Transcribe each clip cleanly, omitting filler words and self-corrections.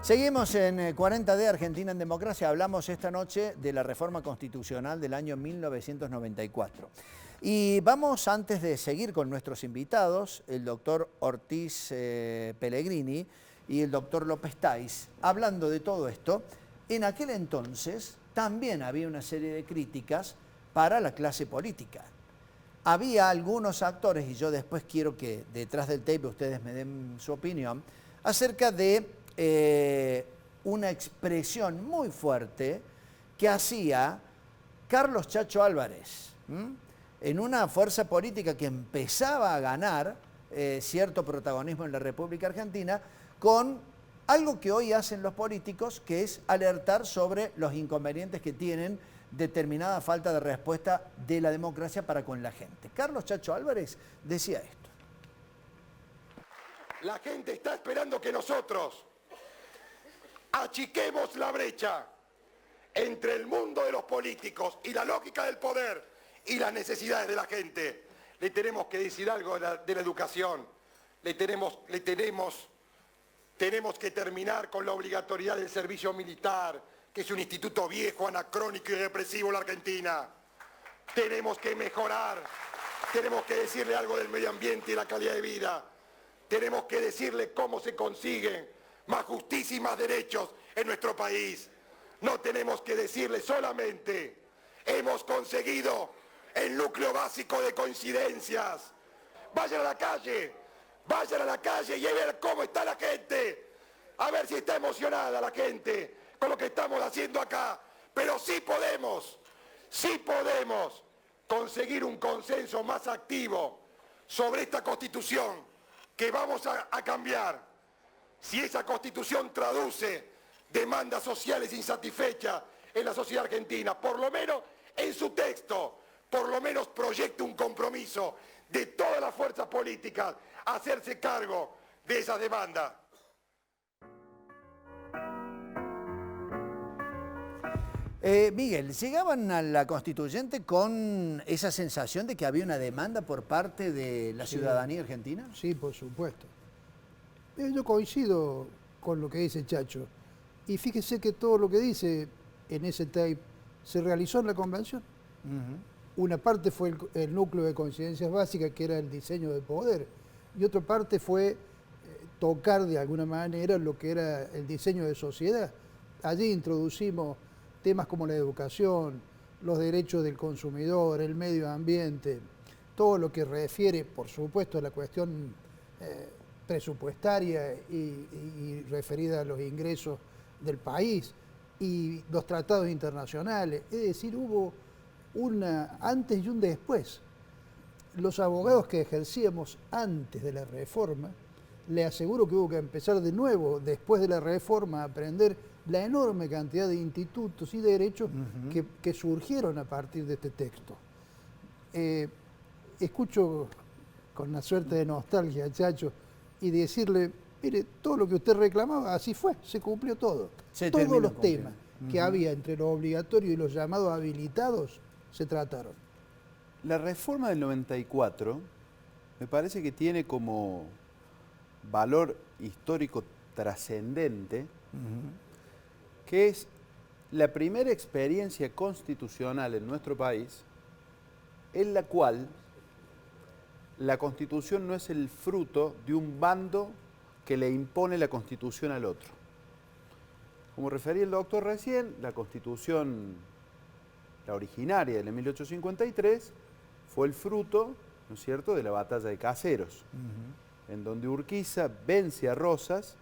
Seguimos en 40D Argentina en Democracia. Hablamos esta noche de la reforma constitucional del año 1994. Y vamos, antes de seguir con nuestros invitados, el doctor Ortiz Pellegrini y el doctor López Taiz, hablando de todo esto. En aquel entonces también había una serie de críticas para la clase política. Había algunos actores, y yo después quiero que detrás del tape ustedes me den su opinión, acerca de una expresión muy fuerte que hacía Carlos Chacho Álvarez, en una fuerza política que empezaba a ganar cierto protagonismo en la República Argentina, con algo que hoy hacen los políticos, que es alertar sobre los inconvenientes que tienen determinada falta de respuesta de la democracia para con la gente. Carlos Chacho Álvarez decía esto. La gente está esperando que nosotros achiquemos la brecha entre el mundo de los políticos y la lógica del poder y las necesidades de la gente. Le tenemos que decir algo de la educación. Tenemos que terminar con la obligatoriedad del servicio militar, que es un instituto viejo, anacrónico y represivo en la Argentina. Tenemos que mejorar, tenemos que decirle algo del medio ambiente y la calidad de vida. Tenemos que decirle cómo se consiguen más justicia y más derechos en nuestro país. No tenemos que decirle solamente, hemos conseguido el núcleo básico de coincidencias. Vayan a la calle y a ver cómo está la gente. A ver si está emocionada la gente con lo que estamos haciendo acá. Pero sí podemos conseguir un consenso más activo sobre esta Constitución que vamos a cambiar. Si esa Constitución traduce demandas sociales insatisfechas en la sociedad argentina, por lo menos en su texto, por lo menos proyecta un compromiso de todas las fuerzas políticas a hacerse cargo de esas demandas. Miguel, ¿llegaban a la constituyente con esa sensación de que había una demanda por parte de la ciudadanía argentina? Sí, por supuesto. Yo coincido con lo que dice Chacho. Y fíjese que todo lo que dice en ese tape se realizó en la convención. Una parte fue el núcleo de coincidencias básicas, que era el diseño de poder, y otra parte fue tocar de alguna manera lo que era el diseño de sociedad. Allí introducimos temas como la educación, los derechos del consumidor, el medio ambiente, todo lo que refiere, por supuesto, a la cuestión presupuestaria y referida a los ingresos del país y los tratados internacionales. Es decir, hubo una antes y un después. Los abogados que ejercíamos antes de la reforma, le aseguro que hubo que empezar de nuevo, después de la reforma, a aprender la enorme cantidad de institutos y derechos que surgieron a partir de este texto. Escucho con una suerte de nostalgia a Chacho y decirle, mire, todo lo que usted reclamaba, así fue, se cumplió todo. Todos los temas que había entre lo obligatorio y los llamados habilitados se trataron. La reforma del 94 me parece que tiene como valor histórico trascendente, que es la primera experiencia constitucional en nuestro país en la cual la Constitución no es el fruto de un bando que le impone la Constitución al otro. Como refería el doctor recién, la Constitución, la originaria de 1853, fue el fruto, ¿no es cierto?, de la batalla de Caseros, en donde Urquiza vence a Rosas,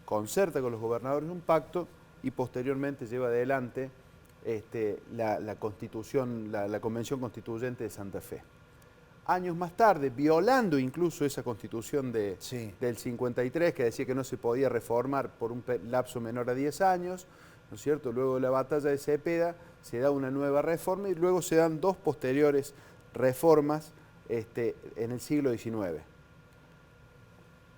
concerta con los gobernadores un pacto y posteriormente lleva adelante la Constitución, la Convención Constituyente de Santa Fe. Años más tarde, violando incluso esa Constitución del 53, que decía que no se podía reformar por un lapso menor a 10 años, ¿no es cierto? Luego de la batalla de Cepeda se da una nueva reforma y luego se dan dos posteriores reformas en el siglo XIX.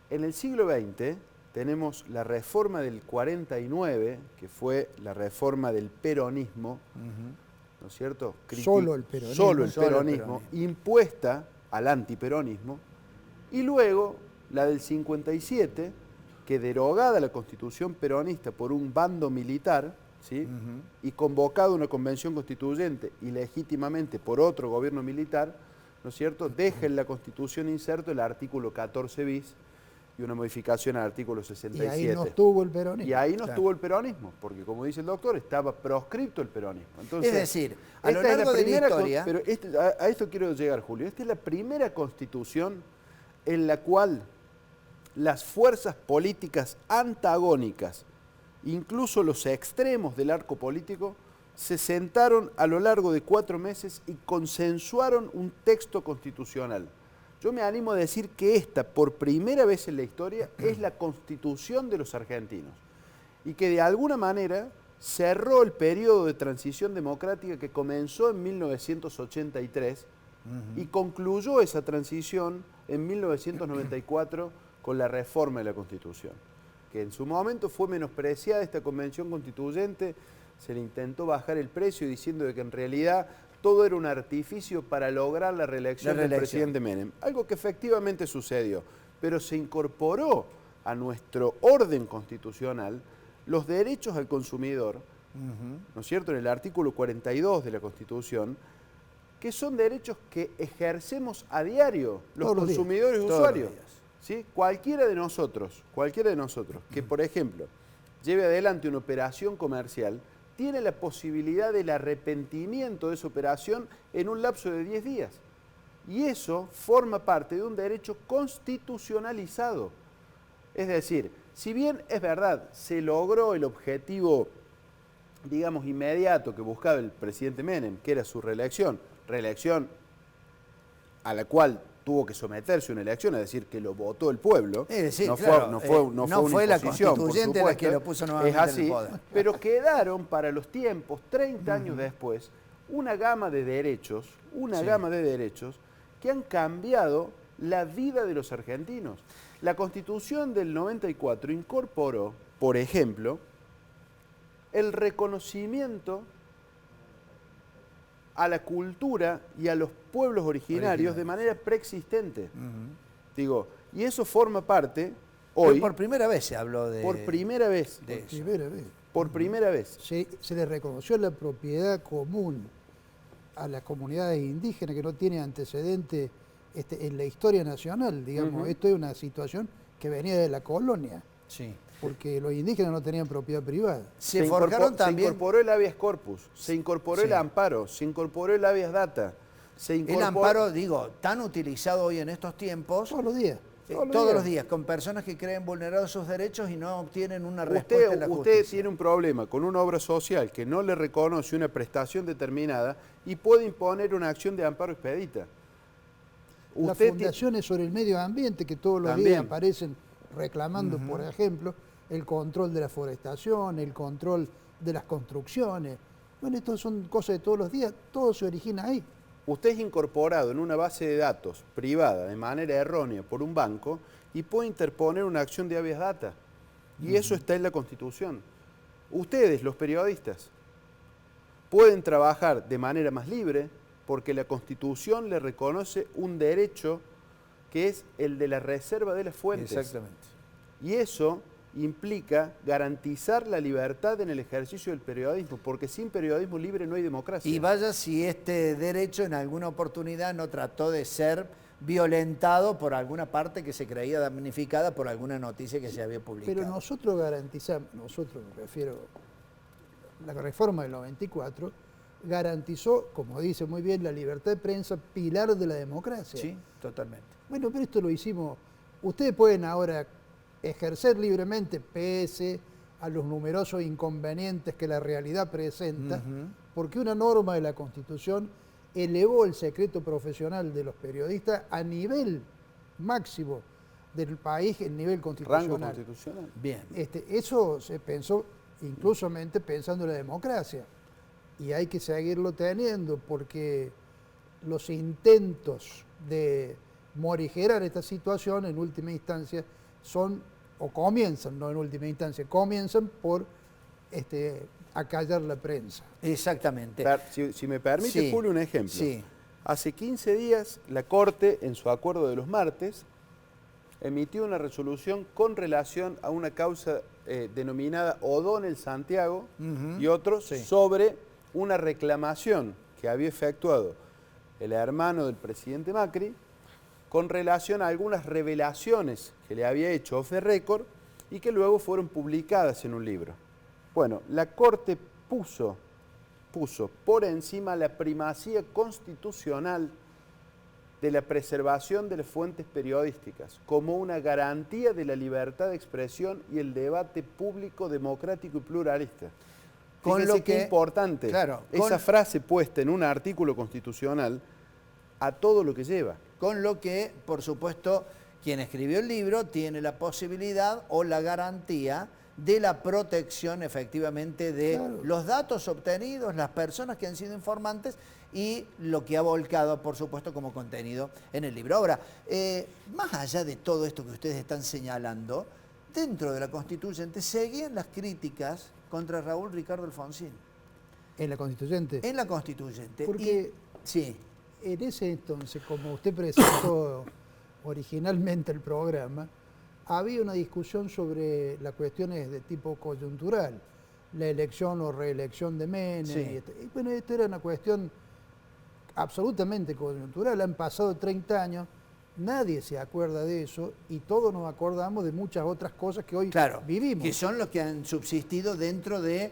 En el siglo XX tenemos la reforma del 49, que fue la reforma del peronismo, ¿no es cierto? Solo el peronismo. Solo el peronismo, impuesta al antiperonismo, y luego la del 57, que derogada la Constitución peronista por un bando militar, ¿sí? Y convocada una convención constituyente ilegítimamente por otro gobierno militar, ¿no es cierto?, deja en la Constitución inserto el artículo 14 bis y una modificación al artículo 67. Y ahí no estuvo el peronismo. Y ahí no estuvo el peronismo, porque como dice el doctor, estaba proscripto el peronismo. Entonces, es decir, a lo largo de la historia... Pero a esto quiero llegar, Julio. Esta es la primera constitución en la cual las fuerzas políticas antagónicas, incluso los extremos del arco político, se sentaron a lo largo de 4 meses y consensuaron un texto constitucional. Yo me animo a decir que esta, por primera vez en la historia, es la constitución de los argentinos y que de alguna manera cerró el periodo de transición democrática que comenzó en 1983 y concluyó esa transición en 1994 con la reforma de la Constitución, que en su momento fue menospreciada esta convención constituyente. Se le intentó bajar el precio diciendo de que en realidad todo era un artificio para lograr la reelección del presidente Menem. Algo que efectivamente sucedió, pero se incorporó a nuestro orden constitucional los derechos al consumidor, ¿no es cierto?, en el artículo 42 de la Constitución, que son derechos que ejercemos a diario los consumidores y usuarios. ¿Sí? Cualquiera de nosotros que, por ejemplo, lleve adelante una operación comercial, tiene la posibilidad del arrepentimiento de esa operación en un lapso de 10 días. Y eso forma parte de un derecho constitucionalizado. Es decir, si bien es verdad, se logró el objetivo, digamos, inmediato que buscaba el presidente Menem, que era su reelección a la cual tuvo que someterse a una elección, es decir, que lo votó el pueblo. Es decir, no claro, fue la constitución, constituyente la que lo puso nuevamente es así, en el poder. Pero quedaron para los tiempos, 30 años después, una gama de derechos, que han cambiado la vida de los argentinos. La Constitución del 94 incorporó, por ejemplo, el reconocimiento a la cultura y a los pueblos originarios de manera preexistente. Digo, y eso forma parte hoy... Pero por primera vez se habló de... Por primera vez. Por primera vez. Se le reconoció la propiedad común a las comunidades indígenas que no tiene antecedente en la historia nacional, digamos. Esto es una situación que venía de la colonia. Sí. Porque los indígenas no tenían propiedad privada. Se incorporó el habeas corpus, se incorporó el amparo, se incorporó el habeas data. El amparo, digo, tan utilizado hoy en estos tiempos. Todos los días. Todos los días, con personas que creen vulnerados sus derechos y no obtienen una respuesta en la justicia. Usted tiene un problema con una obra social que no le reconoce una prestación determinada y puede imponer una acción de amparo expedita. Las fundaciones sobre el medio ambiente que todos los días aparecen reclamando, por ejemplo, el control de la forestación, el control de las construcciones. Bueno, esto son cosas de todos los días, todo se origina ahí. Usted es incorporado en una base de datos privada de manera errónea por un banco y puede interponer una acción de habeas data. Y eso está en la Constitución. Ustedes, los periodistas, pueden trabajar de manera más libre porque la Constitución le reconoce un derecho que es el de la reserva de las fuentes. Exactamente. Y eso implica garantizar la libertad en el ejercicio del periodismo, porque sin periodismo libre no hay democracia. Y vaya si este derecho en alguna oportunidad no trató de ser violentado por alguna parte que se creía damnificada por alguna noticia que se había publicado. Pero nosotros garantizamos, me refiero, la reforma del 94 garantizó, como dice muy bien, la libertad de prensa, pilar de la democracia. Sí, totalmente. Bueno, pero esto lo hicimos, ustedes pueden ahora ejercer libremente pese a los numerosos inconvenientes que la realidad presenta, porque una norma de la Constitución elevó el secreto profesional de los periodistas a nivel máximo del país, el nivel constitucional. Rango constitucional. Bien. Eso se pensó incluso pensando en la democracia, y hay que seguirlo teniendo porque los intentos de morigerar esta situación en última instancia comienzan por acallar la prensa. Exactamente. Si me permite, Julio, un ejemplo. Sí. Hace 15 días la Corte, en su acuerdo de los martes, emitió una resolución con relación a una causa denominada O'Donnell Santiago y otros sobre una reclamación que había efectuado el hermano del presidente Macri con relación a algunas revelaciones que le había hecho off the record y que luego fueron publicadas en un libro. Bueno, la Corte puso por encima la primacía constitucional de la preservación de las fuentes periodísticas como una garantía de la libertad de expresión y el debate público, democrático y pluralista. Fíjense qué importante, esa frase puesta en un artículo constitucional a todo lo que lleva. Con lo que, por supuesto, quien escribió el libro tiene la posibilidad o la garantía de la protección efectivamente de los datos obtenidos, las personas que han sido informantes y lo que ha volcado, por supuesto, como contenido en el libro. Ahora, más allá de todo esto que ustedes están señalando, dentro de la Constituyente seguían las críticas contra Raúl Ricardo Alfonsín. ¿En la Constituyente? En la Constituyente. Porque sí. En ese entonces, como usted presentó originalmente el programa, había una discusión sobre las cuestiones de tipo coyuntural, la elección o reelección de Menem. Sí. Y bueno, esta era una cuestión absolutamente coyuntural. Han pasado 30 años, nadie se acuerda de eso y todos nos acordamos de muchas otras cosas que hoy vivimos. Que son los que han subsistido dentro de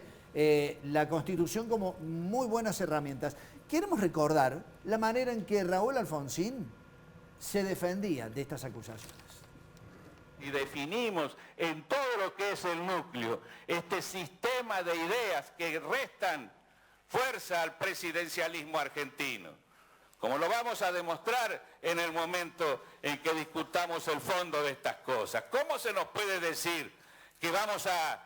la Constitución como muy buenas herramientas. Queremos recordar la manera en que Raúl Alfonsín se defendía de estas acusaciones. Y definimos en todo lo que es el núcleo este sistema de ideas que restan fuerza al presidencialismo argentino, como lo vamos a demostrar en el momento en que discutamos el fondo de estas cosas. ¿Cómo se nos puede decir que vamos a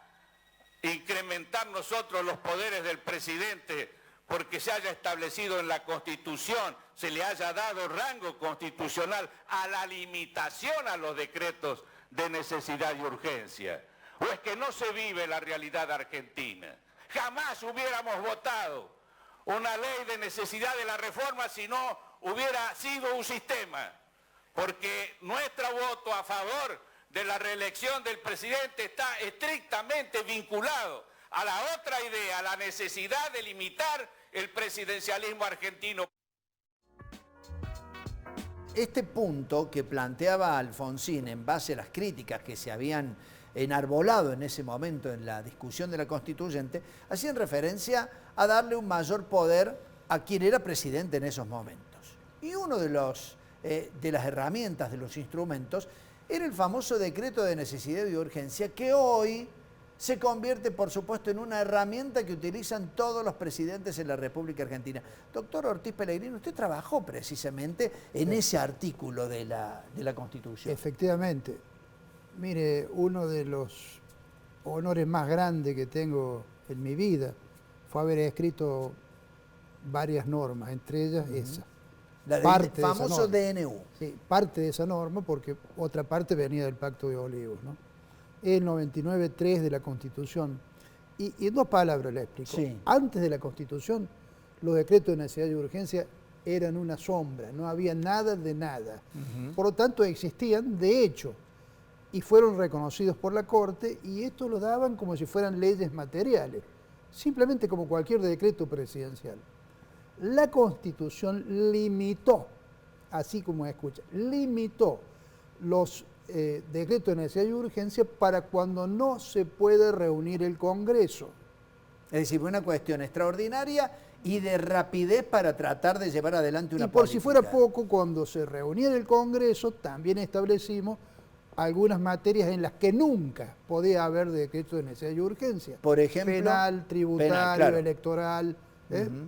incrementar nosotros los poderes del presidente porque se haya establecido en la Constitución, se le haya dado rango constitucional a la limitación a los decretos de necesidad y urgencia? ¿O es que no se vive la realidad argentina? Jamás hubiéramos votado una ley de necesidad de la reforma si no hubiera sido un sistema, porque nuestro voto a favor de la reelección del presidente está estrictamente vinculado a la otra idea, a la necesidad de limitar el presidencialismo argentino. Este punto que planteaba Alfonsín en base a las críticas que se habían enarbolado en ese momento en la discusión de la Constituyente, hacían referencia a darle un mayor poder a quien era presidente en esos momentos. Y uno de las herramientas, de los instrumentos, era el famoso decreto de necesidad y urgencia, que hoy se convierte, por supuesto, en una herramienta que utilizan todos los presidentes en la República Argentina. Doctor Ortiz Pellegrino, usted trabajó precisamente en ese artículo de la Constitución. Efectivamente. Mire, uno de los honores más grandes que tengo en mi vida fue haber escrito varias normas, entre ellas esa. La del famoso DNU. Sí, parte de esa norma, porque otra parte venía del Pacto de Olivos, ¿no? El 99.3 de la Constitución. Y en dos palabras le explico. Sí. Antes de la Constitución, los decretos de necesidad y urgencia eran una sombra, no había nada de nada. Por lo tanto, existían de hecho, y fueron reconocidos por la Corte, y esto lo daban como si fueran leyes materiales, simplemente como cualquier decreto presidencial. La Constitución limitó, así como escucha, limitó los decretos de necesidad y urgencia para cuando no se puede reunir el Congreso. Es decir, una cuestión extraordinaria y de rapidez para tratar de llevar adelante una política. Y por política. si fuera poco, cuando se reunía el Congreso, también establecimos algunas materias en las que nunca podía haber decretos de necesidad y urgencia. Por ejemplo, penal, tributario, electoral,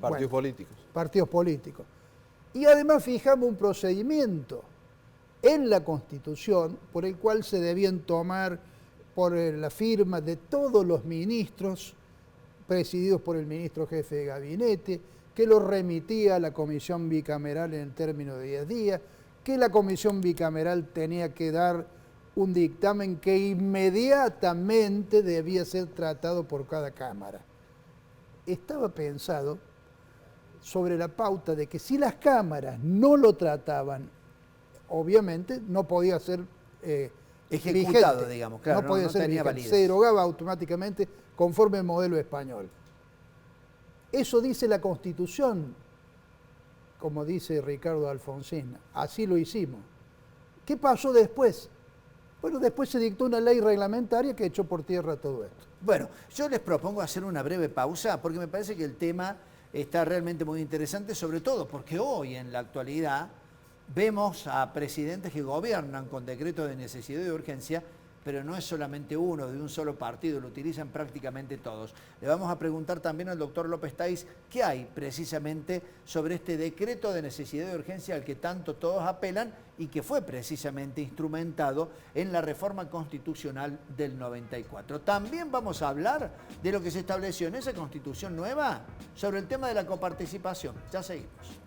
partidos políticos. Partidos políticos. Y además fijamos un procedimiento en la Constitución por el cual se debían tomar por la firma de todos los ministros, presididos por el ministro jefe de gabinete, que lo remitía a la comisión bicameral en el término de 10 días, que la comisión bicameral tenía que dar un dictamen que inmediatamente debía ser tratado por cada Cámara. Estaba pensado sobre la pauta de que si las cámaras no lo trataban, obviamente no podía ser ejecutado, vigente. digamos, claro, no podía no ser tenía vigente. validez. Se derogaba automáticamente conforme al modelo español. Eso dice la Constitución, como dice Ricardo Alfonsín. Así lo hicimos. ¿Qué pasó después? Bueno, después se dictó una ley reglamentaria que echó por tierra todo esto. Bueno, yo les propongo hacer una breve pausa porque me parece que el tema está realmente muy interesante, sobre todo porque hoy en la actualidad vemos a presidentes que gobiernan con decretos de necesidad y de urgencia, pero no es solamente uno, de un solo partido, lo utilizan prácticamente todos. Le vamos a preguntar también al doctor López Taiz qué hay precisamente sobre este decreto de necesidad y de urgencia al que tanto todos apelan y que fue precisamente instrumentado en la reforma constitucional del 94. También vamos a hablar de lo que se estableció en esa constitución nueva sobre el tema de la coparticipación. Ya seguimos.